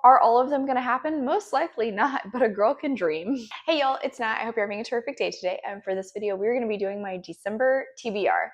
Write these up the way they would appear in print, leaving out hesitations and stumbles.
Are all of them gonna happen? Most likely not, but a girl can dream. Hey y'all, it's Nat. I hope you're having a terrific day today. And for this video, we're gonna be doing my December TBR.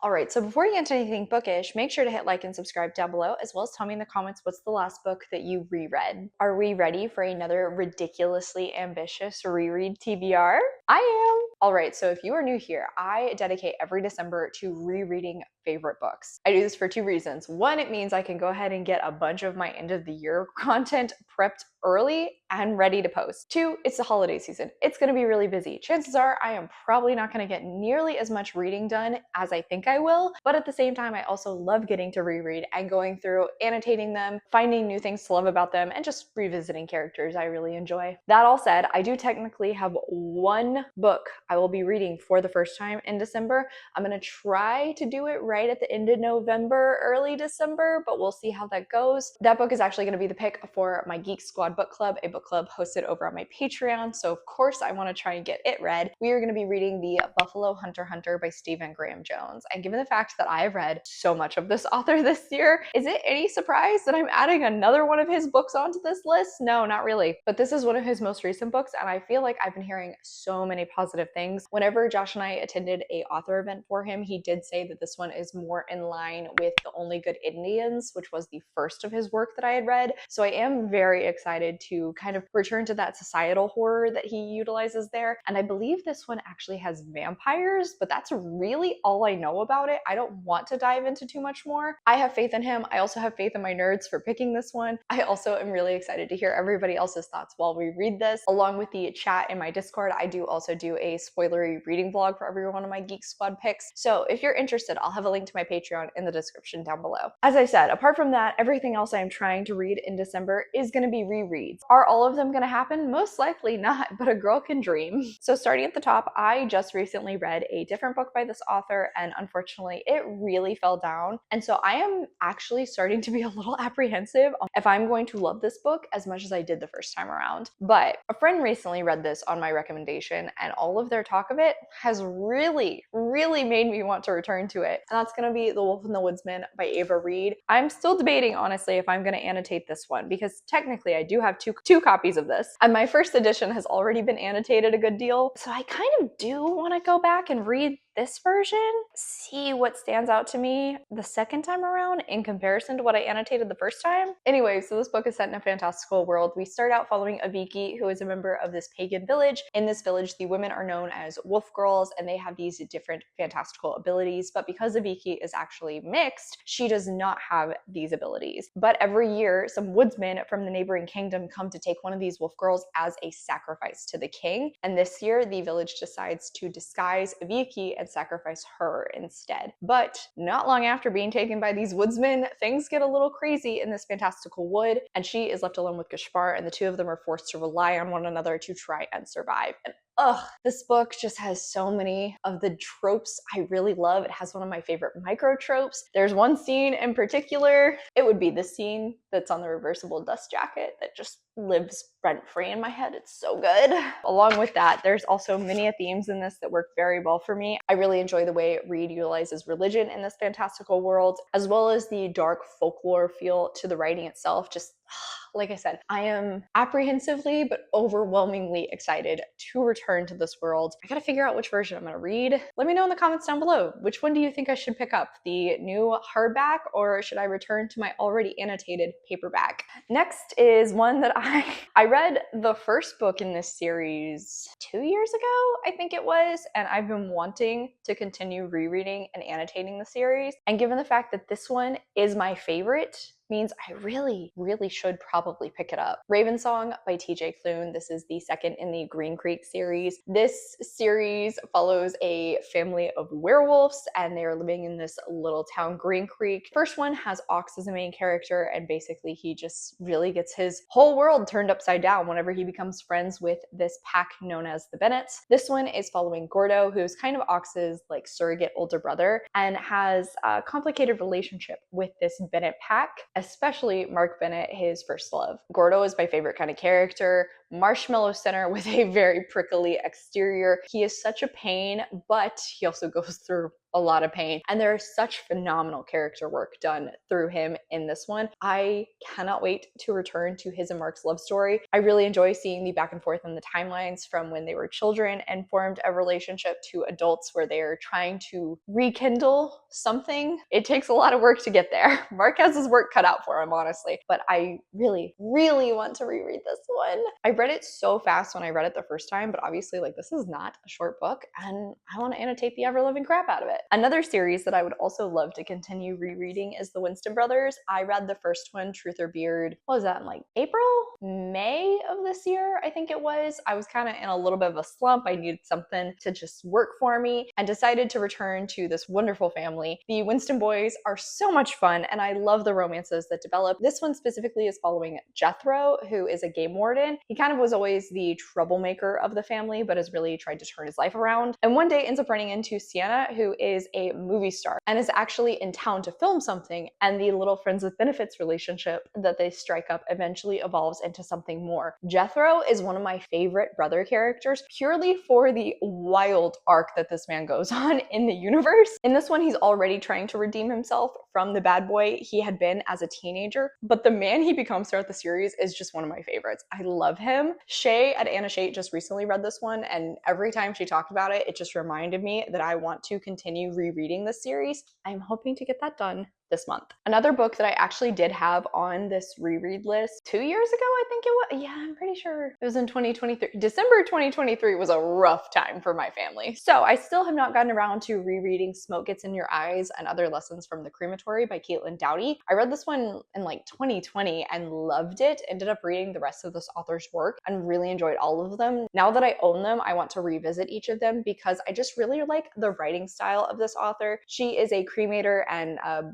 Alright, so before you get into anything bookish, make sure to hit like and subscribe down below, as well as tell me in the comments what's the last book that you reread. Are we ready for another ridiculously ambitious reread TBR? I am! Alright, so if you are new here, I dedicate every December to rereading favorite books. I do this for two reasons. One, it means I can go ahead and get a bunch of my end of the year content prepped early and ready to post. Two, it's the holiday season. It's gonna be really busy. Chances are I am probably not gonna get nearly as much reading done as I think I will, but at the same time, I also love getting to reread and going through, annotating them, finding new things to love about them, and just revisiting characters I really enjoy. That all said, I do technically have one book I will be reading for the first time in December. I'm gonna try to do it right at the end of November, early December, but we'll see how that goes. That book is actually gonna be the pick for my Geek Squad book club, a book club hosted over on my Patreon. So of course I want to try and get it read. We are going to be reading The Buffalo Hunter Hunter by Stephen Graham Jones. And given the fact that I have read so much of this author this year, is it any surprise that I'm adding another one of his books onto this list? No, not really. But this is one of his most recent books, and I feel like I've been hearing so many positive things. Whenever Josh and I attended a author event for him, he did say that this one is more in line with The Only Good Indians, which was the first of his work that I had read. So I am very excited to kind of return to that societal horror that he utilizes there. And I believe this one actually has vampires, but that's really all I know about it. I don't want to dive into too much more. I have faith in him. I also have faith in my nerds for picking this one. I also am really excited to hear everybody else's thoughts while we read this. Along with the chat in my Discord, I do also do a spoilery reading vlog for every one of my Geek Squad picks. So if you're interested, I'll have a link to my Patreon in the description down below. As I said, apart from that, everything else I'm trying to read in December is going to be rereads. Are all of them going to happen? Most likely not, but a girl can dream. So starting at the top, I just recently read a different book by this author, and unfortunately it really fell down. And so I am actually starting to be a little apprehensive if I'm going to love this book as much as I did the first time around. But a friend recently read this on my recommendation, and all of their talk of it has really made me want to return to it. And that's going to be The Wolf and the Woodsman by Ava Reed. I'm still debating, honestly, if I'm going to annotate this one, because technically I do have two copies of this, and my first edition has already been annotated a good deal. So I kind of do want to go back and read this version, see what stands out to me the second time around in comparison to what I annotated the first time. Anyway, so this book is set in a fantastical world. We start out following 𝗖cie, who is a member of this pagan village. In this village, the women are known as wolf girls, and they have these different fantastical abilities. But because 𝗖cie is actually mixed, she does not have these abilities. But every year, some woodsmen from the neighboring kingdom come to take one of these wolf girls as a sacrifice to the king. And this year, the village decides to disguise 𝗖cie and sacrifice her instead. But not long after being taken by these woodsmen, things get a little crazy in this fantastical wood, and she is left alone with Gaspar, and the two of them are forced to rely on one another to try and survive. And this book just has so many of the tropes I really love. It has one of my favorite micro tropes. There's one scene in particular, it would be the scene that's on the reversible dust jacket that just lives rent-free in my head. It's so good. Along with that, there's also many themes in this that work very well for me. I really enjoy the way Reed utilizes religion in this fantastical world, as well as the dark folklore feel to the writing itself. Just like I said, I am apprehensively but overwhelmingly excited to return to this world. I gotta figure out which version I'm gonna read. Let me know in the comments down below. Which one do you think I should pick up? The new hardback, or should I return to my already annotated paperback? Next is one that I read the first book in this series 2 years ago, I think it was, and I've been wanting to continue rereading and annotating the series. And given the fact that this one is my favorite, means I really should probably pick it up. Ravensong by TJ Klune. This is the second in the Green Creek series. This series follows a family of werewolves, and they are living in this little town, Green Creek. First one has Ox as a main character, and basically he just really gets his whole world turned upside down whenever he becomes friends with this pack known as the Bennetts. This one is following Gordo, who's kind of Ox's like surrogate older brother, and has a complicated relationship with this Bennett pack, especially Mark Bennett, his first love. Gordo is my favorite kind of character. marshmallow center with a very prickly exterior. He is such a pain, but he also goes through a lot of pain. And there is such phenomenal character work done through him in this one. I cannot wait to return to his and Mark's love story. I really enjoy seeing the back and forth in the timelines from when they were children and formed a relationship to adults where they're trying to rekindle something. It takes a lot of work to get there. Mark has his work cut out for him, honestly, but I really, really want to reread this one. I read it so fast when I read it the first time, but obviously like this is not a short book and I want to annotate the ever-living crap out of it. Another series that I would also love to continue rereading is the Winston Brothers. I read the first one, Truth or Beard, what was that, in like April? May of this year, I think it was. I was kind of in a little bit of a slump. I needed something to just work for me and decided to return to this wonderful family. The Winston boys are so much fun and I love the romances that develop. This one specifically is following Jethro, who is a game warden. He kind of was always the troublemaker of the family, but has really tried to turn his life around. And one day ends up running into Sienna, who is a movie star and is actually in town to film something, and the little friends with benefits relationship that they strike up eventually evolves into something more. Jethro is one of my favorite brother characters purely for the wild arc that this man goes on in the universe. In this one, he's already trying to redeem himself from the bad boy he had been as a teenager, but the man he becomes throughout the series is just one of my favorites. I love him. Shay at Anna Shate just recently read this one, and every time she talked about it, it just reminded me that I want to continue rereading this series. I'm hoping to get that done this month. Another book that I actually did have on this reread list 2 years ago, I think it was. Yeah, I'm pretty sure it was in 2023. December 2023 was a rough time for my family. So I still have not gotten around to rereading Smoke Gets in Your Eyes and Other Lessons from the Crematory by Caitlin Doughty. I read this one in like 2020 and loved it. Ended up reading the rest of this author's work and really enjoyed all of them. Now that I own them, I want to revisit each of them because I just really like the writing style of this author. She is a cremator and a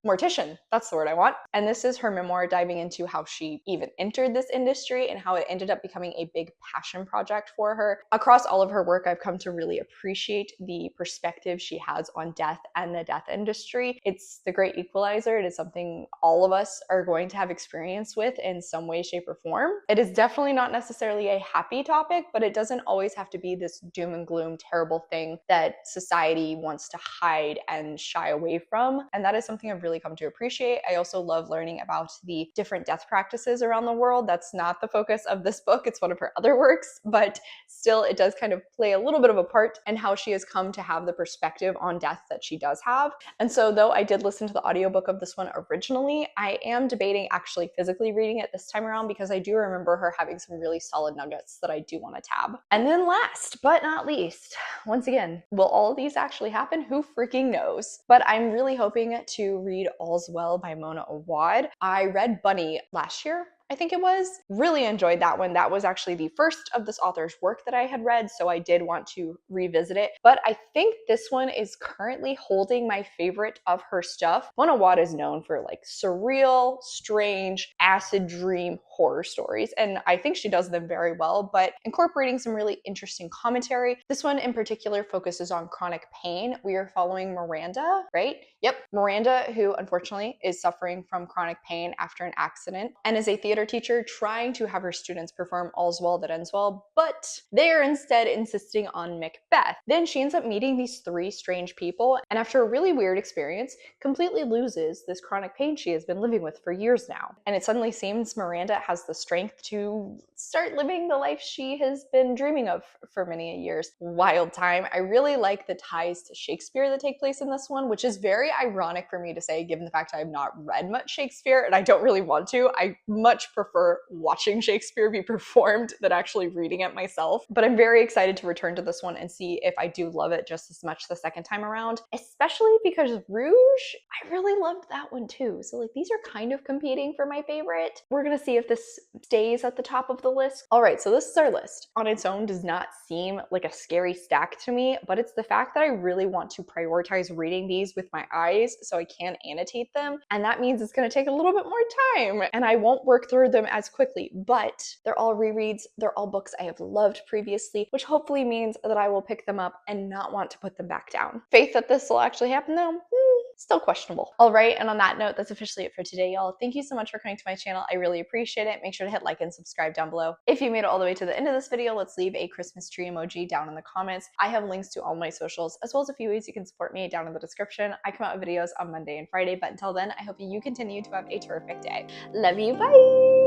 mortician, that's the word I want. And this is her memoir diving into how she even entered this industry and how it ended up becoming a big passion project for her. Across all of her work, I've come to really appreciate the perspective she has on death and the death industry. It's the great equalizer. It is something all of us are going to have experience with in some way, shape, or form. It is definitely not necessarily a happy topic, but it doesn't always have to be this doom and gloom, terrible thing that society wants to hide and shy away from. And that is something I've really come to appreciate. I also love learning about the different death practices around the world. That's not the focus of this book. It's one of her other works, but still it does kind of play a little bit of a part in how she has come to have the perspective on death that she does have. And so though I did listen to the audiobook of this one originally, I am debating actually physically reading it this time around because I do remember her having some really solid nuggets that I do want to tab. And then last but not least, once again, will all of these actually happen? Who freaking knows? But I'm really hoping to read All's Well by Mona Awad. I read Bunny last year, I think it was. Really enjoyed that one. That was actually the first of this author's work that I had read, so I did want to revisit it. But I think this one is currently holding my favorite of her stuff. Mona Awad is known for like surreal, strange, acid dream horror stories, and I think she does them very well, but incorporating some really interesting commentary. This one in particular focuses on chronic pain. We are following Miranda, right? Yep, Miranda, who unfortunately is suffering from chronic pain after an accident and is a theater teacher trying to have her students perform All's Well That Ends Well, but they are instead insisting on Macbeth. Then she ends up meeting these three strange people, and after a really weird experience, completely loses this chronic pain she has been living with for years now. And it suddenly seems Miranda has the strength to start living the life she has been dreaming of for many years. Wild time. I really like the ties to Shakespeare that take place in this one, which is very ironic for me to say given the fact I have not read much Shakespeare and I don't really want to. I much prefer watching Shakespeare be performed than actually reading it myself. But I'm very excited to return to this one and see if I do love it just as much the second time around, especially because Rouge, I really loved that one too. So like these are kind of competing for my favorite. We're gonna see if this stays at the top of the list. All right, so this is our list. On its own does not seem like a scary stack to me, but it's the fact that I really want to prioritize reading these with my eyes so I can annotate them. And that means it's gonna take a little bit more time and I won't work through them as quickly, but they're all rereads. They're all books I have loved previously, which hopefully means that I will pick them up and not want to put them back down. Faith that this will actually happen though? Still questionable. All right, and on that note, that's officially it for today, y'all. Thank you so much for coming to my channel. I really appreciate it. Make sure to hit like and subscribe down below. If you made it all the way to the end of this video, let's leave a Christmas tree emoji down in the comments. I have links to all my socials, as well as a few ways you can support me down in the description. I come out with videos on Monday and Friday, but until then, I hope you continue to have a terrific day. Love you, bye!